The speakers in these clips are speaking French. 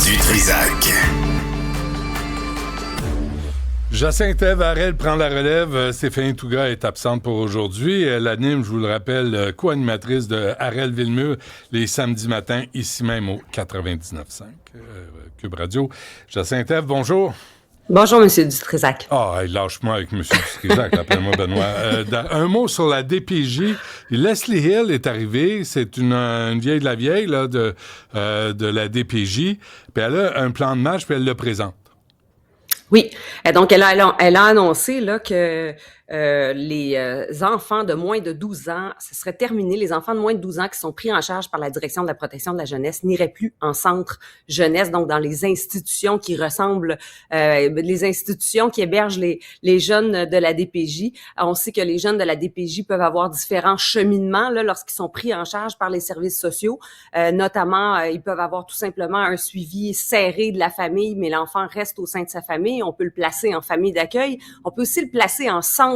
Du Trizac. Jacinthe Harel prend la relève. Stéphanie Touga est absente pour aujourd'hui. Elle anime, je vous le rappelle, co-animatrice de Harel Villemur les samedis matins, ici même au 99.5 Cube Radio. Jacinthe, bonjour. Bonjour, M. Dutrisac. Ah, lâche-moi avec M. Dutrisac, appelle-moi Benoît. Un mot sur la DPJ. Leslie Hill est arrivée, c'est une vieille de la vieille là, de la DPJ, puis elle a un plan de match, puis elle le présente. Oui, donc elle a annoncé là que les enfants de moins de 12 ans, ce serait terminé. Les enfants de moins de 12 ans qui sont pris en charge par la Direction de la protection de la jeunesse n'iraient plus en centre jeunesse, donc dans les institutions qui ressemblent, les institutions qui hébergent les jeunes de la DPJ. On sait que les jeunes de la DPJ peuvent avoir différents cheminements là, lorsqu'ils sont pris en charge par les services sociaux. Notamment, ils peuvent avoir tout simplement un suivi serré de la famille, mais l'enfant reste au sein de sa famille. On peut le placer en famille d'accueil. On peut aussi le placer en centre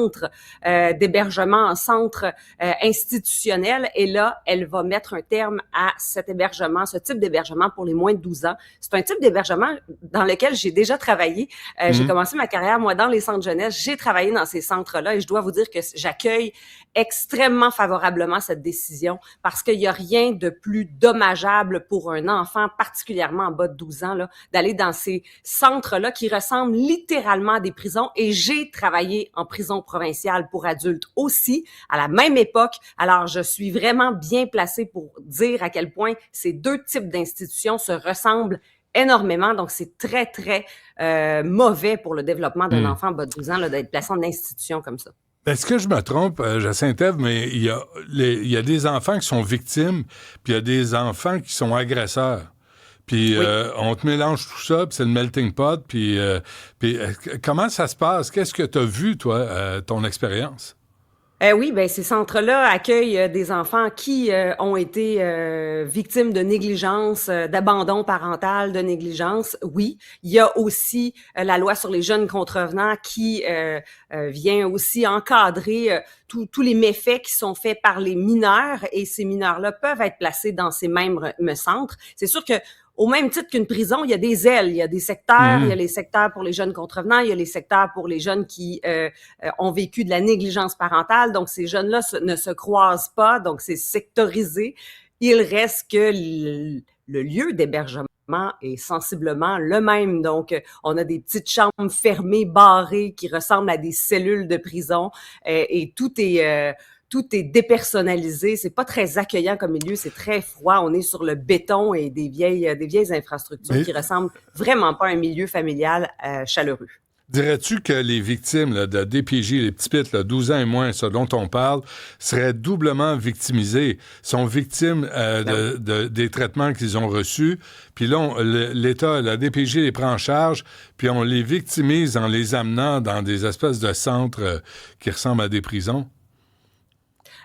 d'hébergement, en centre institutionnel. Et là, elle va mettre un terme à cet hébergement, ce type d'hébergement pour les moins de 12 ans. C'est un type d'hébergement dans lequel j'ai déjà travaillé. J'ai commencé ma carrière, moi, dans les centres jeunesse. J'ai travaillé dans ces centres-là et je dois vous dire que j'accueille extrêmement favorablement cette décision parce qu'il n'y a rien de plus dommageable pour un enfant, particulièrement en bas de 12 ans, là, d'aller dans ces centres-là qui ressemblent littéralement à des prisons. Et j'ai travaillé en prison provinciale pour adultes aussi, à la même époque. Alors, je suis vraiment bien placée pour dire à quel point ces deux types d'institutions se ressemblent énormément. Donc, c'est très, très mauvais pour le développement d'un enfant en bas de 12 ans là, d'être placé en institution comme ça. Est-ce que je me trompe, Jacinthe, mais il y a des enfants qui sont victimes, puis il y a des enfants qui sont agresseurs. Puis oui. On te mélange tout ça, puis c'est le melting pot. Puis comment ça se passe? Qu'est-ce que tu as vu, toi, ton expérience? Oui, ben ces centres-là accueillent des enfants qui ont été victimes de négligence, d'abandon parental, de négligence. Oui, il y a aussi la loi sur les jeunes contrevenants qui vient aussi encadrer tous les méfaits qui sont faits par les mineurs et ces mineurs-là peuvent être placés dans ces mêmes centres. C'est sûr que au même titre qu'une prison, il y a des ailes, il y a des secteurs, il y a les secteurs pour les jeunes contrevenants, il y a les secteurs pour les jeunes qui ont vécu de la négligence parentale. Donc, ces jeunes-là ne se croisent pas, donc c'est sectorisé. Il reste que le lieu d'hébergement est sensiblement le même. Donc, on a des petites chambres fermées, barrées, qui ressemblent à des cellules de prison et tout est dépersonnalisé, c'est pas très accueillant comme milieu, c'est très froid, on est sur le béton et des vieilles infrastructures qui ressemblent vraiment pas à un milieu familial chaleureux. Dirais-tu que les victimes là, de DPJ, les petits pits, là, 12 ans et moins, ce dont on parle, seraient doublement victimisés, sont victimes des traitements qu'ils ont reçus, puis là, l'État, la DPJ les prend en charge, puis on les victimise en les amenant dans des espèces de centres qui ressemblent à des prisons?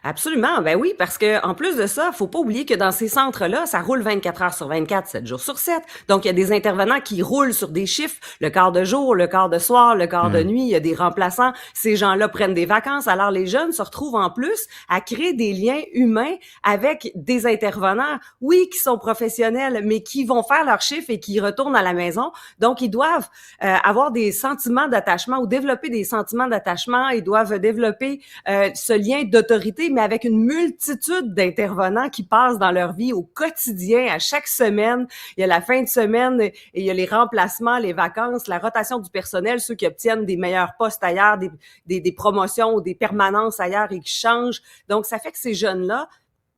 Absolument, ben oui, parce que en plus de ça, faut pas oublier que dans ces centres-là, ça roule 24 heures sur 24, 7 jours sur 7. Donc, il y a des intervenants qui roulent sur des chiffres, le quart de jour, le quart de soir, le quart de nuit, il y a des remplaçants. Ces gens-là prennent des vacances. Alors, les jeunes se retrouvent en plus à créer des liens humains avec des intervenants, oui, qui sont professionnels, mais qui vont faire leurs chiffres et qui retournent à la maison. Donc, ils doivent avoir des sentiments d'attachement ou développer des sentiments d'attachement. Ils doivent développer ce lien d'autorité, mais avec une multitude d'intervenants qui passent dans leur vie au quotidien, à chaque semaine. Il y a la fin de semaine et il y a les remplacements, les vacances, la rotation du personnel, ceux qui obtiennent des meilleurs postes ailleurs, des promotions ou des permanences ailleurs et qui changent. Donc, ça fait que ces jeunes-là,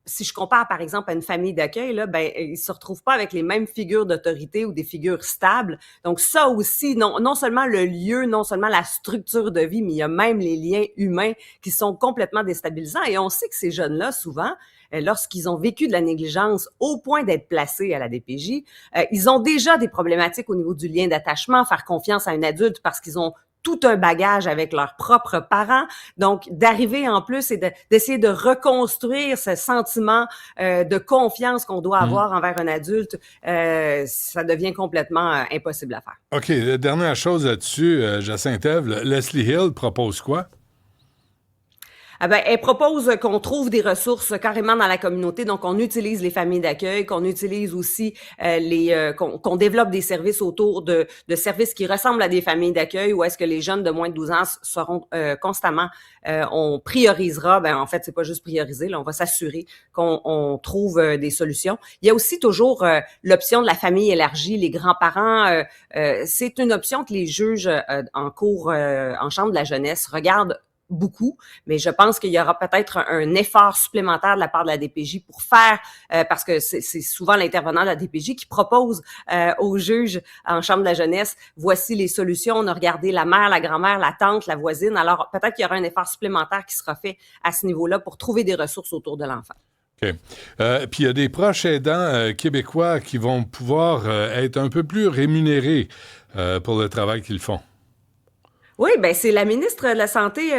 si je compare, par exemple, à une famille d'accueil, là, ben, ils se retrouvent pas avec les mêmes figures d'autorité ou des figures stables. Donc, ça aussi, non seulement le lieu, non seulement la structure de vie, mais il y a même les liens humains qui sont complètement déstabilisants. Et on sait que ces jeunes-là, souvent, lorsqu'ils ont vécu de la négligence au point d'être placés à la DPJ, ils ont déjà des problématiques au niveau du lien d'attachement, faire confiance à un adulte parce qu'ils ont tout un bagage avec leurs propres parents. Donc, d'arriver en plus et d'essayer de reconstruire ce sentiment de confiance qu'on doit avoir envers un adulte, ça devient complètement impossible à faire. OK. Dernière chose là-dessus, Jacinthe, Leslie Hill propose quoi? Ah ben, elle propose qu'on trouve des ressources carrément dans la communauté, donc on utilise les familles d'accueil, qu'on utilise aussi qu'on développe des services autour de services qui ressemblent à des familles d'accueil, où est-ce que les jeunes de moins de 12 ans seront constamment, on priorisera, ben en fait c'est pas juste prioriser, là, on va s'assurer qu'on trouve des solutions. Il y a aussi toujours l'option de la famille élargie, les grands-parents, c'est une option que les juges en cours, en chambre de la jeunesse regardent beaucoup, mais je pense qu'il y aura peut-être un effort supplémentaire de la part de la DPJ pour faire, parce que c'est souvent l'intervenant de la DPJ qui propose aux juges en chambre de la jeunesse, voici les solutions, on a regardé la mère, la grand-mère, la tante, la voisine, alors peut-être qu'il y aura un effort supplémentaire qui sera fait à ce niveau-là pour trouver des ressources autour de l'enfant. OK. Puis il y a des proches aidants québécois qui vont pouvoir être un peu plus rémunérés pour le travail qu'ils font. Oui, ben c'est la ministre de la Santé,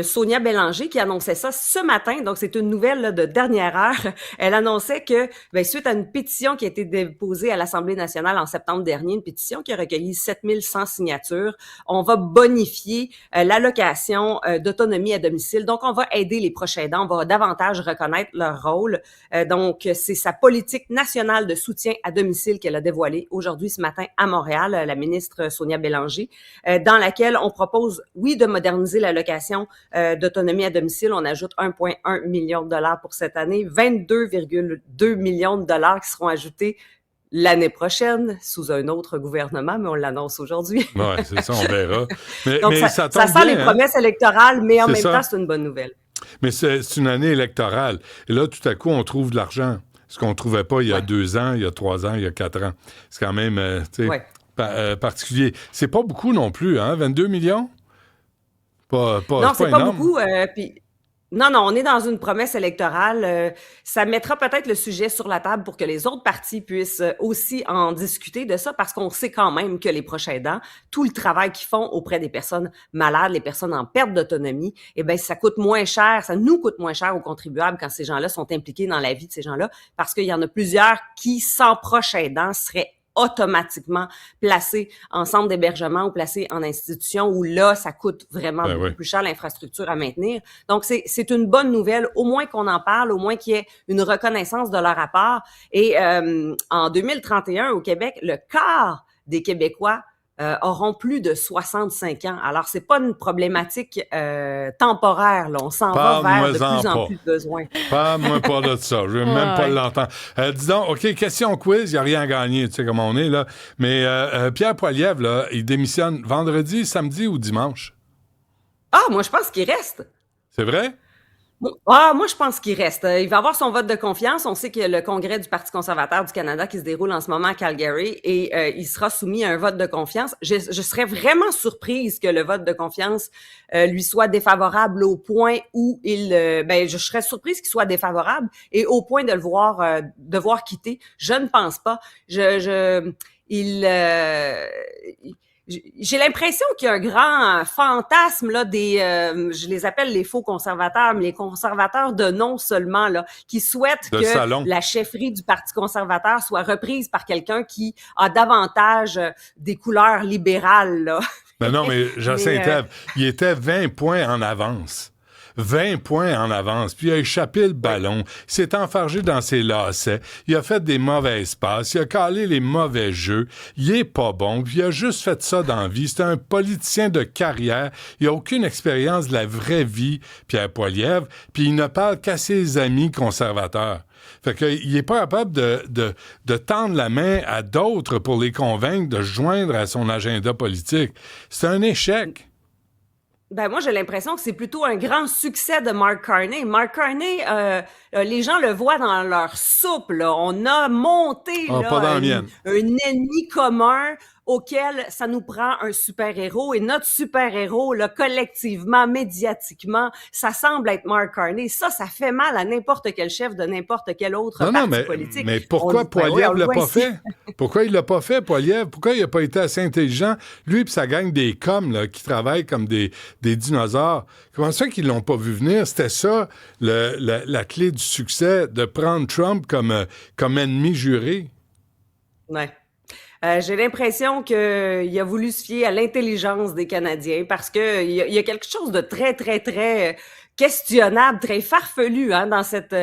Sonia Bélanger, qui annonçait ça ce matin. Donc, c'est une nouvelle là, de dernière heure. Elle annonçait que, ben, suite à une pétition qui a été déposée à l'Assemblée nationale en septembre dernier, une pétition qui a recueilli 7100 signatures, on va bonifier l'allocation d'autonomie à domicile. Donc, on va aider les proches aidants, on va davantage reconnaître leur rôle. Donc, c'est sa politique nationale de soutien à domicile qu'elle a dévoilée aujourd'hui, ce matin, à Montréal, la ministre Sonia Bélanger. Dans laquelle on propose, oui, de moderniser l'allocation d'autonomie à domicile. On ajoute 1,1 million de dollars pour cette année, 22,2 millions de dollars qui seront ajoutés l'année prochaine sous un autre gouvernement, mais on l'annonce aujourd'hui. Oui, c'est ça, on verra. Donc, mais ça tombe ça sent bien, les promesses électorales, mais en même temps, c'est une bonne nouvelle. Mais c'est une année électorale. Et là, tout à coup, on trouve de l'argent. Ce qu'on ne trouvait pas il y a 2 ans, il y a 3 ans, il y a 4 ans. C'est quand même, tu sais... Ouais. Particulier. C'est pas beaucoup non plus, hein? 22 millions? Non, c'est pas beaucoup. Non, on est dans une promesse électorale. Ça mettra peut-être le sujet sur la table pour que les autres partis puissent aussi en discuter de ça, parce qu'on sait quand même que les proches aidants, tout le travail qu'ils font auprès des personnes malades, les personnes en perte d'autonomie, eh bien, ça coûte moins cher, ça nous coûte moins cher aux contribuables quand ces gens-là sont impliqués dans la vie de ces gens-là, parce qu'il y en a plusieurs qui, sans proches aidants, seraient automatiquement placés en centre d'hébergement ou placés en institution où là, ça coûte vraiment beaucoup plus cher l'infrastructure à maintenir. Donc, c'est une bonne nouvelle, au moins qu'on en parle, au moins qu'il y ait une reconnaissance de leur apport. Et en 2031, au Québec, le quart des Québécois auront plus de 65 ans. Alors, c'est pas une problématique temporaire, là. On s'en va vers de plus en plus de besoins. Parle-moi pas de ça. Je veux même pas l'entendre. Disons, OK, question quiz, il n'y a rien à gagner, tu sais comment on est, là. Mais Pierre Poilievre, là, il démissionne vendredi, samedi ou dimanche? Ah, moi, je pense qu'il reste. C'est vrai? Moi, je pense qu'il reste. Il va avoir son vote de confiance. On sait qu'il y a le congrès du Parti conservateur du Canada qui se déroule en ce moment à Calgary et il sera soumis à un vote de confiance. Je serais vraiment surprise que le vote de confiance lui soit défavorable au point où je serais surprise qu'il soit défavorable et au point de le voir devoir quitter. Je ne pense pas. J'ai l'impression qu'il y a un grand fantasme là je les appelle les faux conservateurs, mais les conservateurs de nom seulement là, qui souhaitent que la chefferie du Parti conservateur soit reprise par quelqu'un qui a davantage des couleurs libérales là. Ben non, mais Jean-Saint-Ève, il était 20 points en avance. 20 points en avance, puis il a échappé le ballon, il s'est enfargé dans ses lacets, il a fait des mauvaises passes, il a calé les mauvais jeux, il est pas bon, puis il a juste fait ça dans la vie. C'est un politicien de carrière, il a aucune expérience de la vraie vie, Pierre Poilievre, puis il ne parle qu'à ses amis conservateurs. Fait qu'il est pas capable de tendre la main à d'autres pour les convaincre de se joindre à son agenda politique. C'est un échec. Ben moi, j'ai l'impression que c'est plutôt un grand succès de Mark Carney. Mark Carney, les gens le voient dans leur soupe, là. On a monté un ennemi commun auquel ça nous prend un super-héros. Et notre super-héros, là, collectivement, médiatiquement, ça semble être Mark Carney. Ça fait mal à n'importe quel chef de n'importe quel autre parti politique. Mais pourquoi Poilievre l'a pas fait? Pourquoi il l'a pas fait, Poilievre? Pourquoi il n'a pas été assez intelligent? Lui et sa gang des coms, là, qui travaillent comme des dinosaures. Comment ça qu'ils l'ont pas vu venir? C'était ça, la clé du succès, de prendre Trump comme ennemi juré. Ouais. J'ai l'impression qu'il a voulu se fier à l'intelligence des Canadiens parce que il y a quelque chose de très, très, très questionnable, très farfelu hein, dans cet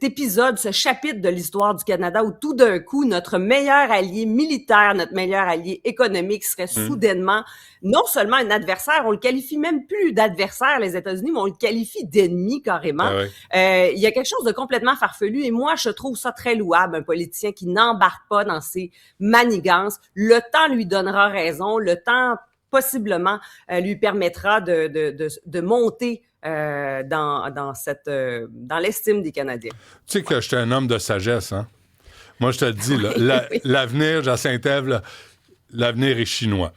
épisode, ce chapitre de l'histoire du Canada où tout d'un coup, notre meilleur allié militaire, notre meilleur allié économique serait soudainement non seulement un adversaire, on le qualifie même plus d'adversaire, les États-Unis, mais on le qualifie d'ennemi carrément. Ah oui. Il y a quelque chose de complètement farfelu et moi, je trouve ça très louable, un politicien qui n'embarque pas dans ces manigances. Le temps lui donnera raison, le temps possiblement lui permettra de monter dans l'estime des Canadiens. Tu sais que je suis un homme de sagesse, hein? Moi, je te le dis, là, l'avenir, Jacinthe-Ève, l'avenir est chinois.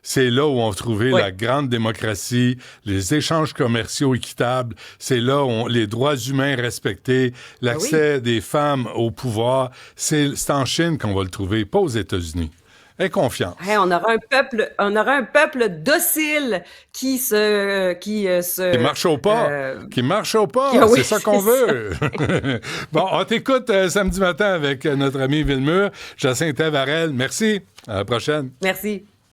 C'est là où on va trouver la grande démocratie, les échanges commerciaux équitables. C'est là où les droits humains respectés, l'accès des femmes au pouvoir. C'est en Chine qu'on va le trouver, pas aux États-Unis. Aie confiance. Hey, on aura un peuple docile qui marche au pas. Qui marche au pas. Oui, c'est ça qu'on veut. Bon, on t'écoute samedi matin avec notre ami Villemur, Jacinthe Varel. Merci. À la prochaine. Merci.